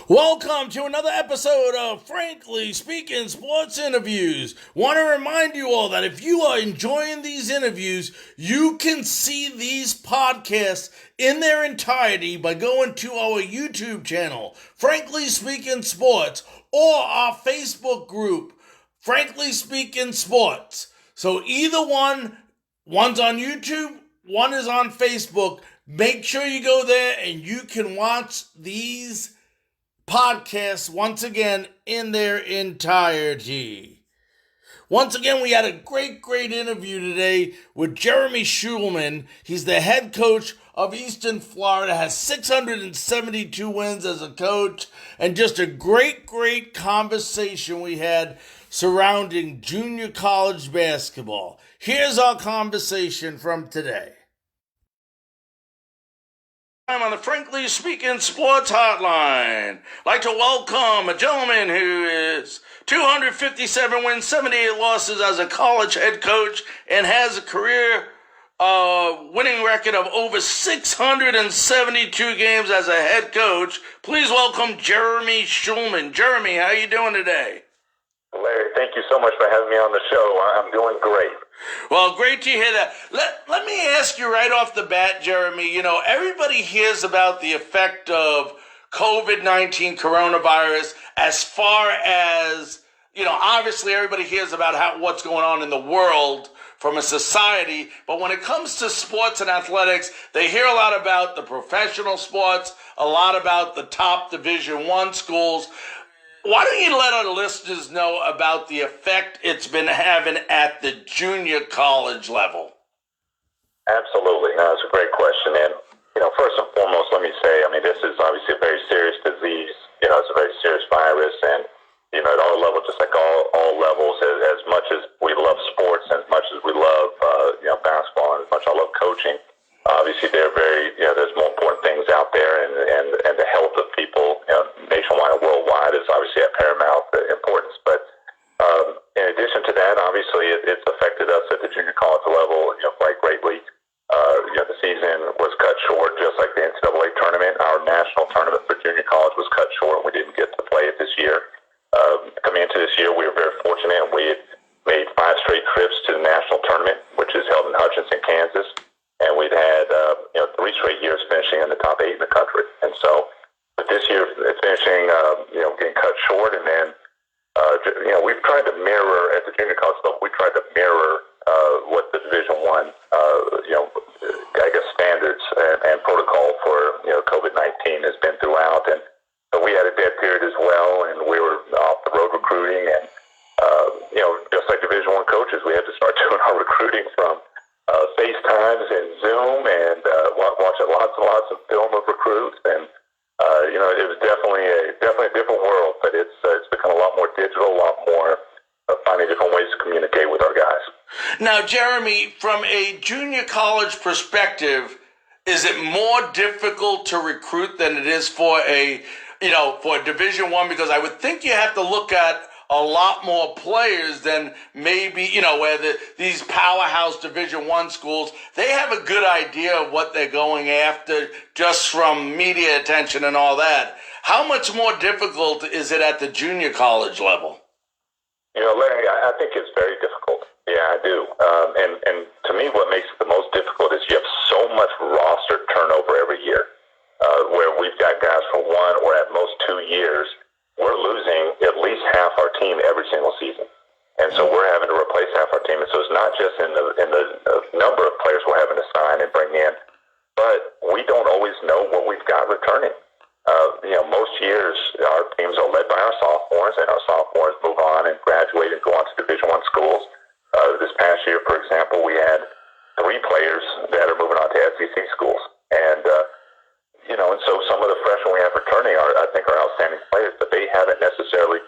Welcome to another episode of Frankly Speaking Sports Interviews. Want to remind you all that if you are enjoying these interviews, you can see these podcasts in their entirety by going to our YouTube channel, Frankly Speaking Sports, or our Facebook group, Frankly Speaking Sports. So either one's on YouTube, one is on Facebook. Make sure you go there and you can watch these podcasts once again in their entirety. Once again, we had a great interview today with Jeremy Shulman. He's the head coach of Eastern Florida, has 672 wins as a coach, and just a great conversation we had surrounding junior college basketball. Here's our conversation from today. I'm on the Frankly Speaking Sports Hotline. I'd like to welcome a gentleman who is 257 wins, 78 losses as a college head coach, and has a career winning record of over 672 games as a head coach. Please welcome Jeremy Shulman. Jeremy, how are you doing today? Larry, thank you so much for having me on the show. I'm doing great. Well, great to hear that. Let me ask you right off the bat, Jeremy, everybody hears about the effect of COVID-19 coronavirus as far as, obviously everybody hears about what's going on in the world from a society, but when it comes to sports and athletics, they hear a lot about the professional sports, a lot about the top Division I schools. Why don't you let our listeners know about the effect it's been having at the junior college level? Absolutely. No, it's a great question. And, first and foremost, let me say, this is obviously a very serious disease. It's a very serious virus. And, at our level, just like all levels, as much as we love sports and as much as we love, basketball and as much as I love coaching, obviously there are there's more important things out there. And the health of people, nationwide and worldwide is obviously at paramount importance. But in addition to that, obviously it's affected us at the junior college level, quite greatly. The season was cut short, just like the NCAA tournament. Our national tournament for junior college was cut short. We didn't get to play it this year. Coming into this year, we were very fortunate. We had made 5 straight trips to the national tournament, which is held in Hutchinson, Kansas. And we'd had 3 straight years finishing in the top 8 in the country. And so, but this year finishing, getting cut short, and then we've tried to mirror at the junior college level. We tried to mirror what the Division I, standards and protocol for COVID-19 has been throughout. And so we had a dead period as well, and we were off the road recruiting, and just like Division I coaches, we had to start doing our recruiting from FaceTimes and Zoom, and watching lots and lots of film of recruits, and it was definitely a different world, but it's become a lot more digital, a lot more finding different ways to communicate with our guys. Now, Jeremy, from a junior college perspective, is it more difficult to recruit than it is for a Division I? Because I would think you have to look at a lot more players than maybe, where these powerhouse Division I schools, they have a good idea of what they're going after just from media attention and all that. How much more difficult is it at the junior college level? Larry, I think it's very difficult. Yeah, I do. And to me, what makes it the most difficult is you have so much roster turnover every year, where we've got guys for 1 or at most 2 years. We're losing at least half our team every single season. And so we're having to replace half our team. And so it's not just in the number of players we're having to sign and bring in, but we don't always know what we've got returning. Most years our teams are led by our sophomores, and our sophomores move on and graduate and go on to Division I schools. This past year, for example, we had 3 players that are moving on to SEC schools. And and so some of the freshmen we have returning are outstanding players, but they haven't necessarily,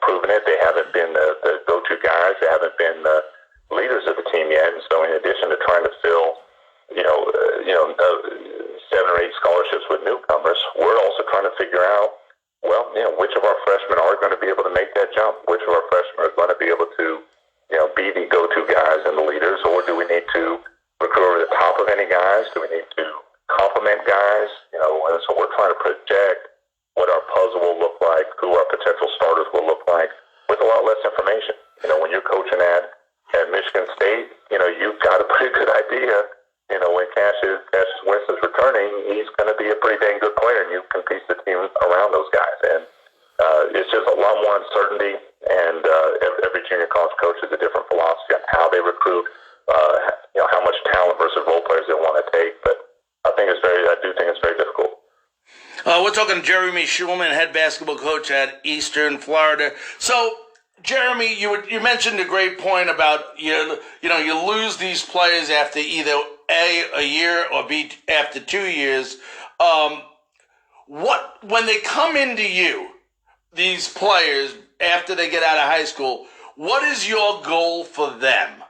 proven it. They haven't been the go-to guys. They haven't been the leaders of the team yet. And so in addition to trying to fill, 7 or 8 scholarships with newcomers, we're also trying to figure out, which of our freshmen are going to be able to make that jump? Which of our freshmen are going to be able to, be the go-to guys and the leaders, or do we need to recruit over the top of any guys? Do we need to complement guys? And so we're trying to project what our puzzle will starters will look like with a lot less information. When you're coaching at Michigan State, you've got a pretty good idea. When Cassius Winston's returning, he's going to be a pretty dang good player, and you can piece the team around those guys. And it's just a lot more uncertainty, and every junior college coach has a different philosophy on how they recruit, how much talent versus role players they want to take. But I do think it's very difficult. We're talking Jeremy Shulman, head basketball coach at Eastern Florida. So, Jeremy, you mentioned a great point about you lose these players after either a year or B after 2 years. When they come into you, these players after they get out of high school, what is your goal for them?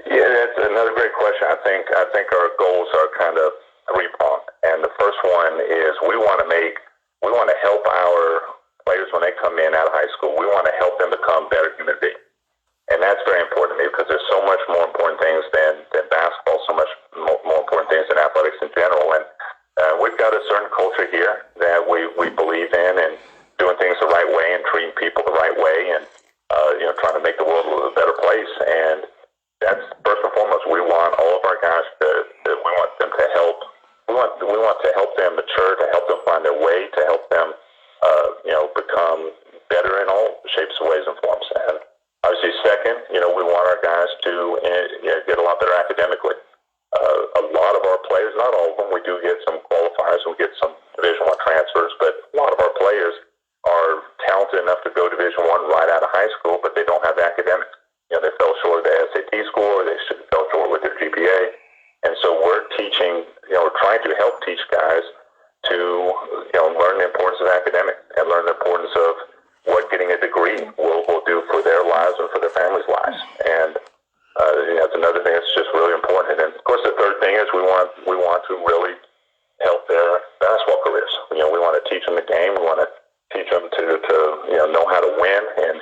Yeah, that's another great question. I think our goals are kind of three-pronged. And the first one is we want to help our players when they come in out of high school. We want to help them become better human beings. And that's very important to me because there's so much more important things than basketball, so much more important things than athletics in general. And we've got a certain culture here that we believe in, and doing things the right way and treating people the right way, and trying to make the world a better place. And that's first and foremost. We want all of our guys we want them to help. We want to help them mature, to help them find their way, to help them become better in all shapes, ways, and forms. And obviously, second, we want our guys to get a lot better academically. A lot of our players, not all of them, we do get some qualifiers, we get some Division I transfers, but a lot of our players are talented enough to go Division I right out of high school, but they don't have the academics. They fell short of the SAT score, they fell short with their GPA. And so we're teaching, we're trying to help teach guys to, learn the importance of academics and learn the importance of what getting a degree will do for their lives and for their families' lives. And that's another thing that's just really important. And of course, the third thing is we want to really help their basketball careers. We want to teach them the game. We want to teach them to know how to win and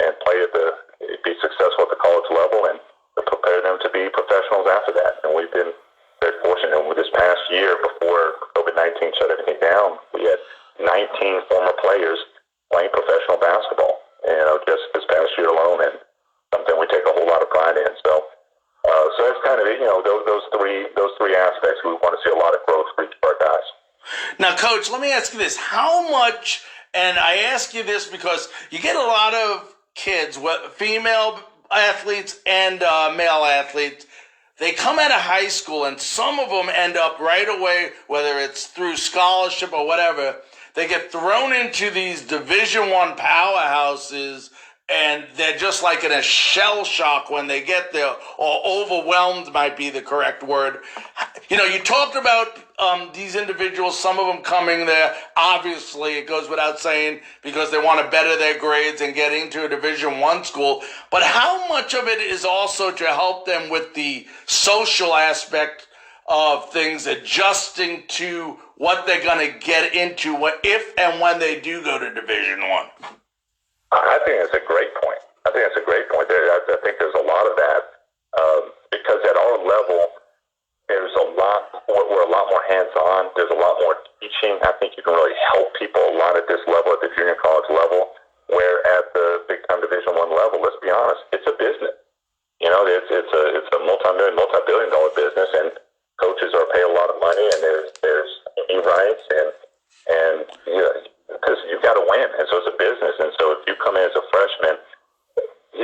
be successful at the college level, and to prepare them to be professionals after that. And we've been very fortunate. And this past year, before COVID-19 shut everything down, we had 19 former players playing professional basketball. Just this past year alone, and something we take a whole lot of pride in. So that's kind of it. Those three aspects. We want to see a lot of growth for each of our guys. Now, Coach, let me ask you this: how much? And I ask you this because you get a lot of kids, female athletes and male athletes. They come out of high school, and some of them end up right away, whether it's through scholarship or whatever. They get thrown into these Division I powerhouses, and they're just like in a shell shock when they get there, or overwhelmed might be the correct word. You talked about these individuals, some of them coming there, obviously, it goes without saying, because they want to better their grades and get into a Division I school. But how much of it is also to help them with the social aspect of things, adjusting to what they're going to get into if and when they do go to Division I? I think that's a great point. I think there's a lot of that because at our level, we're a lot more hands-on. There's a lot more teaching. I think you can really help people a lot at this level, at the junior college level, where at the big-time Division I level, let's be honest, it's a business. It's a multi-billion-dollar business, and coaches are paid a lot of money, and there's TV rights, and because you've got to win, and so it's a business. And so if you come in as a freshman,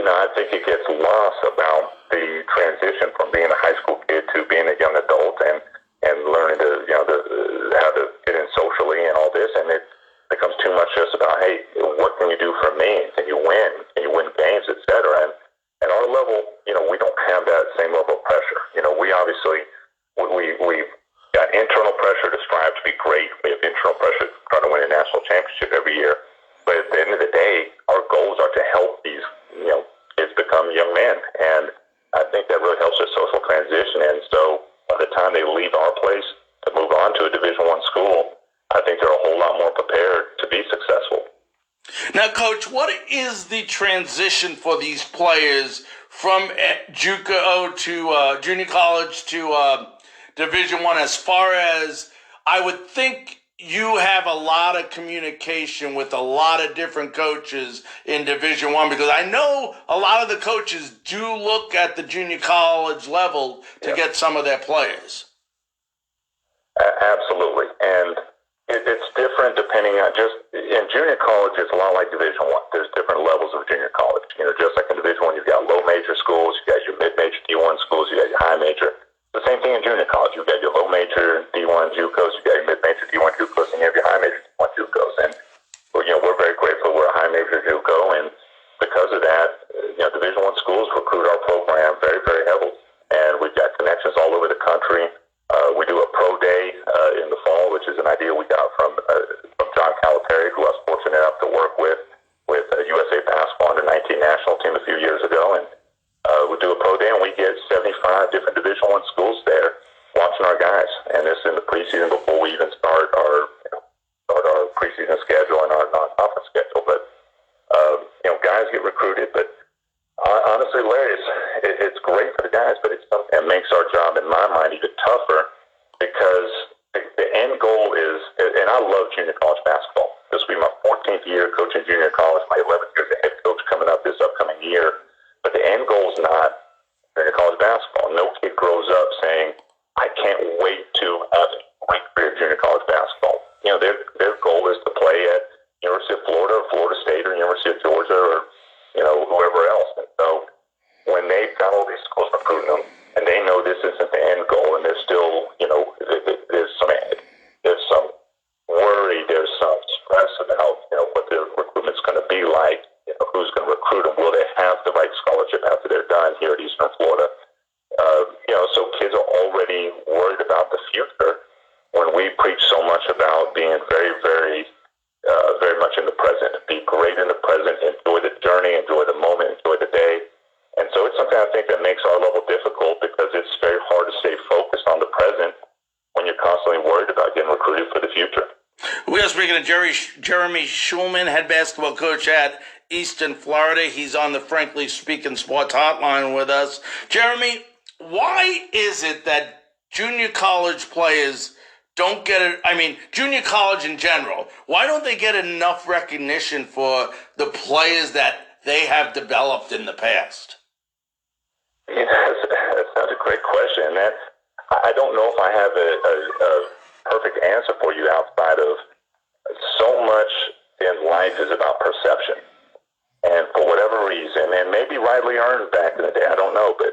I think it gets lost about the transition from being a high school kid to being a young adult, and learning to how to get in socially and all this, and it becomes too much just about, hey, what can you do for me? Can you win? Can you win games, etc. And at our level, we don't have that same level of pressure. We obviously we've got internal pressure to strive to be great. We have internal pressure to try to win a national championship every year. But at the end of the day, our goals are to help these kids become young men, and I think that really helps their social transition. And so by the time they leave our place to move on to a Division I school, I think they're a whole lot more prepared to be successful. Now, Coach, what is the transition for these players from JUCO to junior college to Division I, as far as I would think you have a lot of communication with a lot of different coaches in Division One, because I know a lot of the coaches do look at the junior college level to get some of their players. Absolutely, and it's different depending on just in junior college. It's a lot like Division One. There's different levels of junior college. Just like in Division One, you've got low major schools, you got your mid major D1 schools, you got your high major. The same thing in junior college. You've got your low major D1 JUCOs, you got your mid major D1 JUCOs, and you have your high major D1 JUCOs. And we're very grateful we're a high major JUCO, and because of that, Division One schools recruit our program very, very heavily, and we've got connections all over the country. We do a pro day in the fall, which is an idea we got from John Calipari, who I was fortunate enough to work with USA Basketball under 19 national team a few years ago. And we do a pro day, and we get 75 different Division One schools there watching our guys. And this is in the preseason before we even start our preseason schedule and our non-conference schedule. But guys get recruited, but honestly, Larry, it's great for the guys, but it's something that makes our job, in my mind, even tougher, because the end goal is, and I love junior college basketball. This will be my 14th year coaching junior college, my 11th year as a head coach coming up this upcoming year. But the end goal is not junior college basketball. No kid grows up saying, I can't wait to have a great career in junior college basketball. Their goal is to play at University of Florida or Florida State or University of Georgia or whoever else. And so when they've got all these schools recruiting them, and they know this isn't the end goal, and there's still, there's some worry, there's some stress about, what their recruitment's going to be like, who's going to recruit them, will they have the right scholarship after they're done here at Eastern Florida? So kids are already worried about the future when we preach so much about being very, very very much in the present. Be great in the present. Enjoy the journey. Enjoy the moment. Enjoy the day. And so it's something I think that makes our level difficult, because it's very hard to stay focused on the present when you're constantly worried about getting recruited for the future. We are speaking to Jeremy Shulman, head basketball coach at Eastern Florida. He's on the Frankly Speaking Sports Hotline with us. Jeremy, why is it that junior college players don't get it? I mean, junior college in general, why don't they get enough recognition for the players that they have developed in the past? That's a great question. And I don't know if I have a perfect answer for you outside of so much in life is about perception. And for whatever reason, and maybe rightly earned back in the day, I don't know, but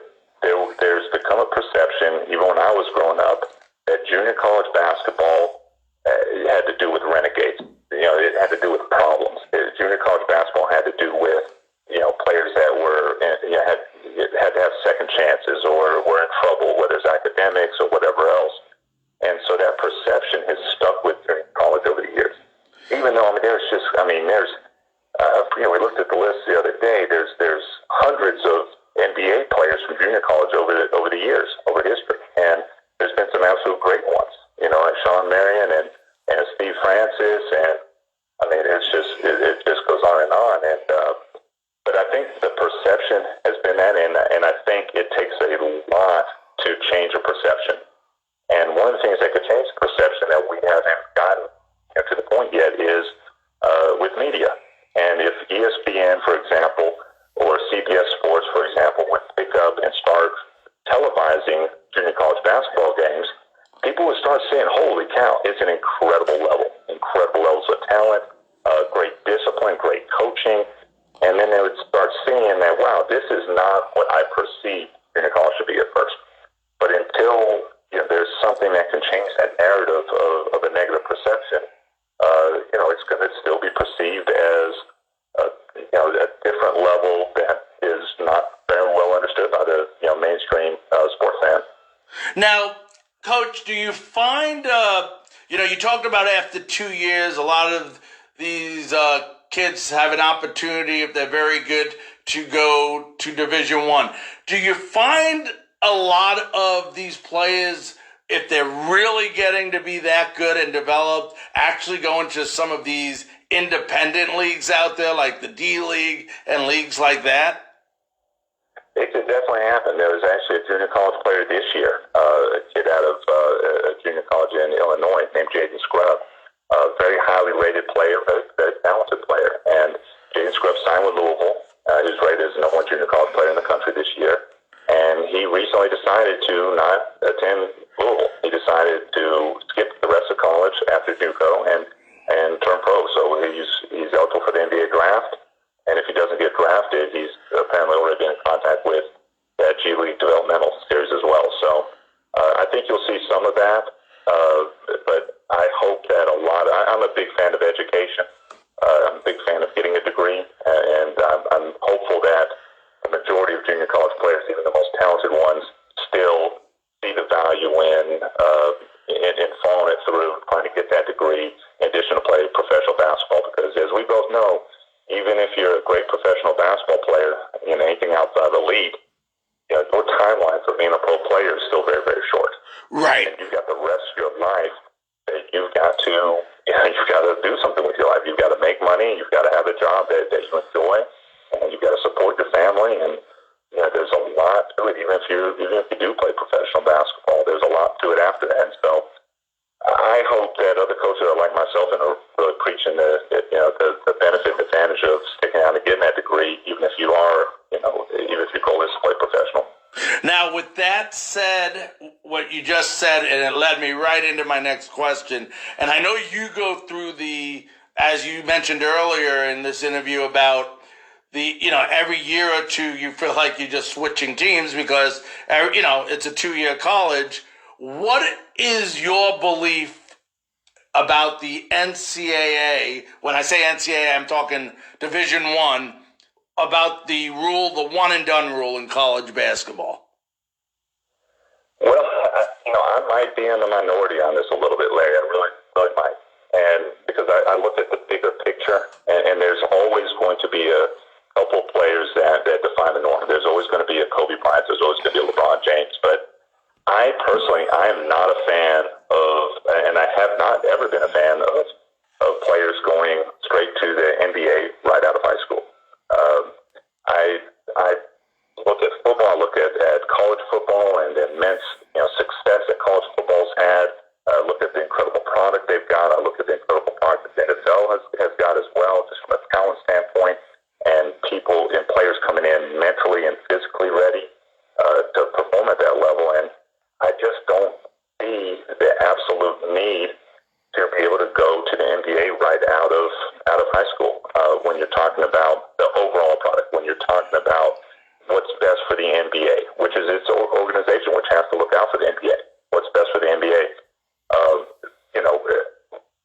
there's become a perception, even when I was growing up, that junior college basketball had to do with renegades. It had to do with problems. Junior college basketball had to do with, players that were, had to have second chances or were in trouble, whether it's academics or whatever else. And so that perception has stuck with junior college over the years. Even though, we looked at the list the other day, there's hundreds of NBA players from junior college over the years, over history. And there's been some absolute great ones, like Sean Marion and Steve Francis, and it just goes on and on. And but I think the perception has been that, and I think it takes a lot to change a perception. And one of the things that could change the perception that we haven't gotten to the point yet is with media. And if ESPN, for example, or CBS Sports, for example, would pick up and start televising junior college basketball games, people would start saying, holy cow, it's an incredible levels of talent, great discipline, great coaching. And then they would start seeing that, wow, this is not what I perceived junior college should be at first. But until there's something that can change that narrative of a negative perception, it's going to still be perceived as a different level that is not very well understood by the mainstream sports fan. Now, Coach, do you find, you talked about after 2 years, a lot of these kids have an opportunity, if they're very good, to go to Division One. Do you find a lot of these players, if they're really getting to be that good and developed, actually going to some of these independent leagues out there, like the D League and leagues like that? It could definitely happen. There was actually a junior college player this year, a kid out of a junior college in Illinois named Jaden Scrub. a very highly rated player, very, very talented player. And Jaden Scruggs signed with Louisville. He was rated as the #1 junior college player in the country this year. And he recently decided to not attend Louisville. He decided to skip the rest of college after JUCO and turn pro. So he's eligible for the NBA draft. And if he doesn't get drafted, he's apparently already been in contact with that G League developmental series as well. So I think you'll see some of that. But I hope that I'm a big fan of education. I'm a big fan of getting a degree. And I'm hopeful that the majority of junior college players, even the most talented ones, still see the value in following it through, trying to get that degree in addition to play professional basketball. Because as we both know, even if you're a great professional basketball player in anything outside the league, your timeline for being a pro player is still very, very short. Right. And you've got the rest of your life that you've got to do something with your life. You've got to make money. You've got to have a job that you enjoy, and you've got to support your family. And there's a lot to it. Even if you do play professional basketball, there's a lot to it after that. And so I hope that other coaches are like myself and are really preaching the benefit and advantage of sticking out and getting that degree, even if you are, even if your goal is to play professional. Now, with that said, what you just said, and it led me right into my next question, and I know you go through as you mentioned earlier in this interview about every year or two you feel like you're just switching teams because, it's a 2-year college. What is your belief about the NCAA? When I say NCAA, I'm talking Division I, about the rule, the one and done rule in college basketball. Well, I might be in the minority on this a little bit, Larry. I really, really might. And because I look at the bigger picture, and there's always going to be a couple players that define the norm. There's always going to be a Kobe Bryant. There's always going to be a LeBron James. But I am not a fan of, and I have not ever been a fan of players going straight to the NBA right out of high school. I look at football. I look at college football and the immense success that college football's had. I look at the incredible product they've got. I look at the incredible product that the NFL has got as well, just from a talent standpoint, and people and players coming in mentally and physically ready to perform at that level. And I just don't see the absolute need to be able to go to the NBA right out of high school when you're talking about the overall product, when you're talking about what's best for the NBA, which is its organization, which has to look out for the NBA. What's best for the NBA?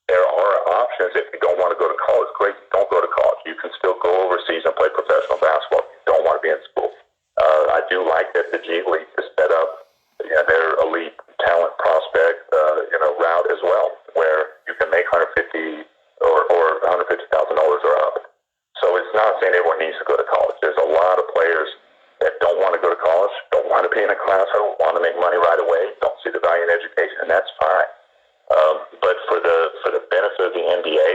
There are options. If you don't want to go to college, great, don't go to college. You can still go overseas and play professional basketball if you don't want to be in school. I do like that the G League is set up their elite talent prospect route as well, where you can make $150,000 or up. So it's not saying everyone needs to go to college. There's a lot of players that don't want to go to college, don't want to be in a classroom, want to make money right away, don't see the value in education, and that's fine. But for the benefit of the NBA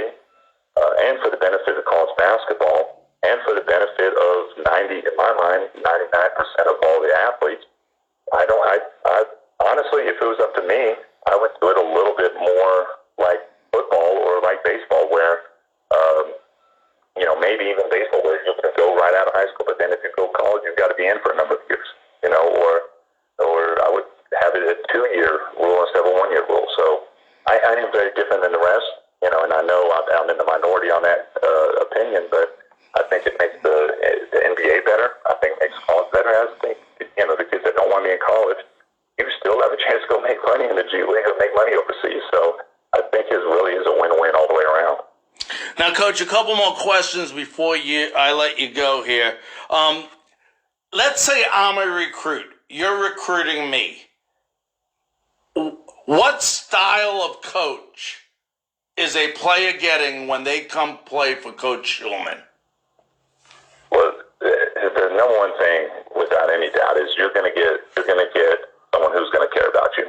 and for the benefit of college basketball and for the benefit of 99% of all the athletes, I honestly, if it was up to me, I would do it a little bit more like football or like baseball, where maybe even baseball, where you can go right out of high school, but then if you go to college, you've got to be in for a number of years, or I would have it a 2-year rule instead of a 1-year rule. So I am very different than the rest, and I know I'm in the minority on that opinion, but I think it makes the NBA better. I think it makes college better. I think, the kids that don't want to be in college, you still have a chance to go make money in the G League or make money overseas. So I think it really is a win-win all the way around. Now, Coach, a couple more questions before I let you go here. Let's say I'm a recruit. You're recruiting me. What style of coach is a player getting when they come play for Coach Shulman? Well, the number one thing, without any doubt, is you're going to get someone who's going to care about you,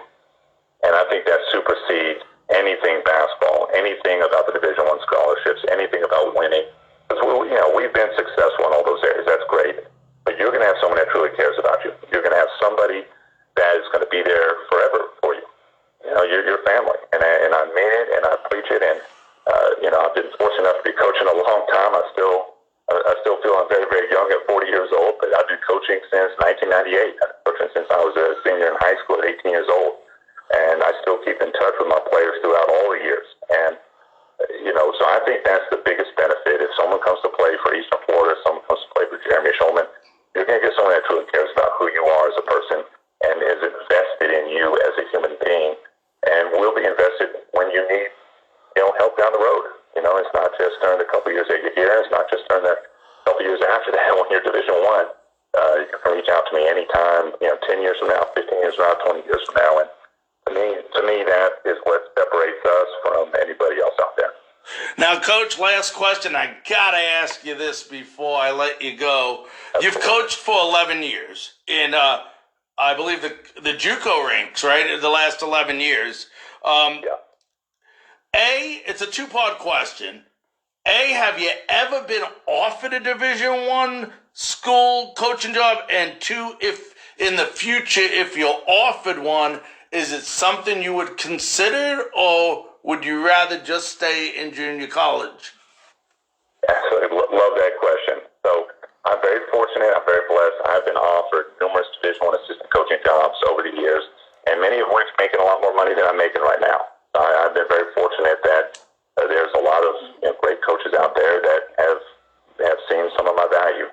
and I think that supersedes anything basketball, anything about the Division I scholarships, anything about winning. Because we've been successful in all those areas. That's great, but you're going to have someone that truly cares about you. You're going to have somebody that is going to be there forever for you. Your family, and I mean it, and I preach it, and enough to be coaching a long time. I still feel I'm very, very young at 40 years old, but I've been coaching since 1998. I've been coaching since I was a senior in high school at 18 years old. And I still keep in touch with my players throughout all the years. And, so I think that's the biggest benefit. If someone comes to play for Eastern Florida, someone comes to play for Jeremy Shulman, you're going to get someone that truly cares about who you are as a person and is invested in you as a human being and will be invested when you need, help down the road. It's not just during the couple years that you're here. It's not just during the couple years after that when you're Division One. You can reach out to me anytime, 10 years from now, 15 years from now, 20 years from now. And to me, that is what separates us from anybody else out there. Now, Coach, last question. I got to ask you this before I let you go. You've coached for 11 years in, I believe, the JUCO ranks, right, in the last 11 years. Yeah. It's a two-part question. Have you ever been offered a Division I school coaching job? And two, if in the future, if you're offered one, is it something you would consider, or would you rather just stay in junior college? Absolutely. Love that question. So I'm very fortunate. I'm very blessed. I've been offered numerous Division I assistant coaching jobs over the years, and many of which making a lot more money than I'm making right now. I've been very fortunate that there's a lot of great coaches out there that have seen some of my value.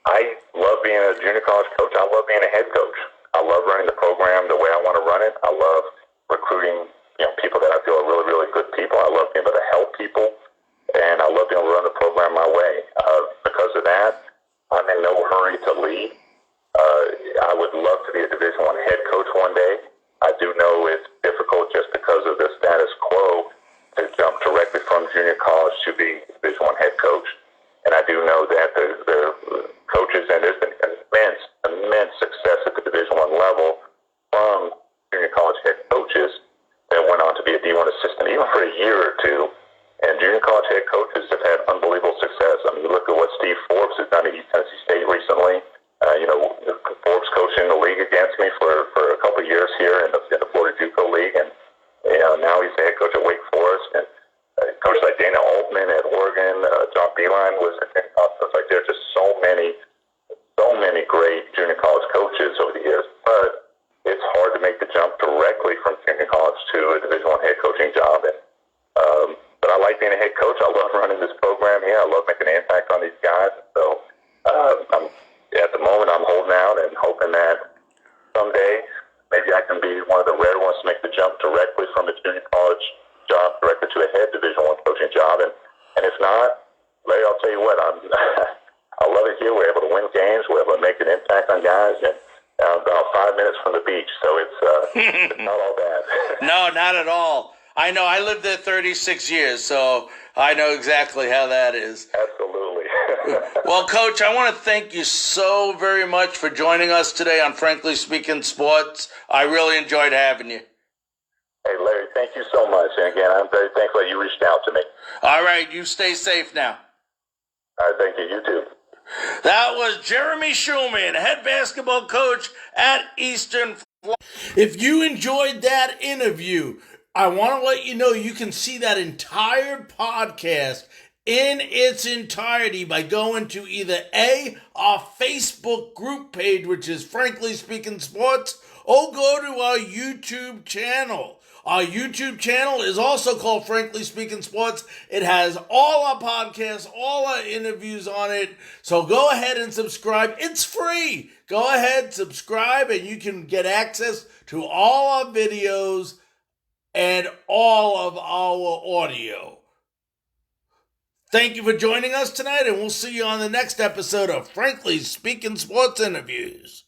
I love being a junior college coach. I love being a head coach. I love running the program the way I want to run it. I love recruiting people that I feel are really, really good people. I love being able to help people, and I love being able to run the program my way. Because of that, I'm in no hurry to leave. I would love to be a Division I head coach one day. I do know it's difficult just because of the status quo to jump directly from junior college to be Division I head coach. And I do know that the coaches, and there's been immense success at the Division I level from junior college head coaches that went on to be a D1 assistant even for a year or two. And junior college head coaches have had unbelievable success. I mean, you look at what Steve Forbes has done at East Tennessee State recently. Forbes coaching the league against me for a couple of years here in the Florida JUCO League, and now he's the head coach at Wake Forest, and coaches like Dana Altman at Oregon, John Beeline was at Pentecost. Like there's just so many great junior college coaches over the years, but it's hard to make the jump directly from junior college to a Division I head coaching job. And but I like being a head coach. I love running this program here. I love making an impact on these guys. So at the moment, I'm holding out and hoping that someday maybe I can be one of the rare ones to make the jump directly from a junior college job directly to a head Division I coaching job. And if not, Larry, I'll tell you what, I love it here. We're able to win games. We're able to make an impact on guys. And about 5 minutes from the beach, so it's not all bad. No, not at all. I know. I lived there 36 years, so I know exactly how that is. Absolutely. Well, Coach, I want to thank you so very much for joining us today on Frankly Speaking Sports. I really enjoyed having you. Hey, Larry, thank you so much. And again, I'm very thankful that you reached out to me. All right, you stay safe now. All right, thank you. You too. That was Jeremy Shulman, head basketball coach at Eastern Florida. If you enjoyed that interview, I want to let you know you can see that entire podcast in its entirety by going to either our Facebook group page, which is Frankly Speaking Sports, or go to our YouTube channel. Our YouTube channel is also called Frankly Speaking Sports. It has all our podcasts, all our interviews on it. So go ahead and subscribe. It's free. Go ahead, subscribe, and you can get access to all our videos and all of our audio. Thank you for joining us tonight, and we'll see you on the next episode of Frankly Speaking Sports Interviews.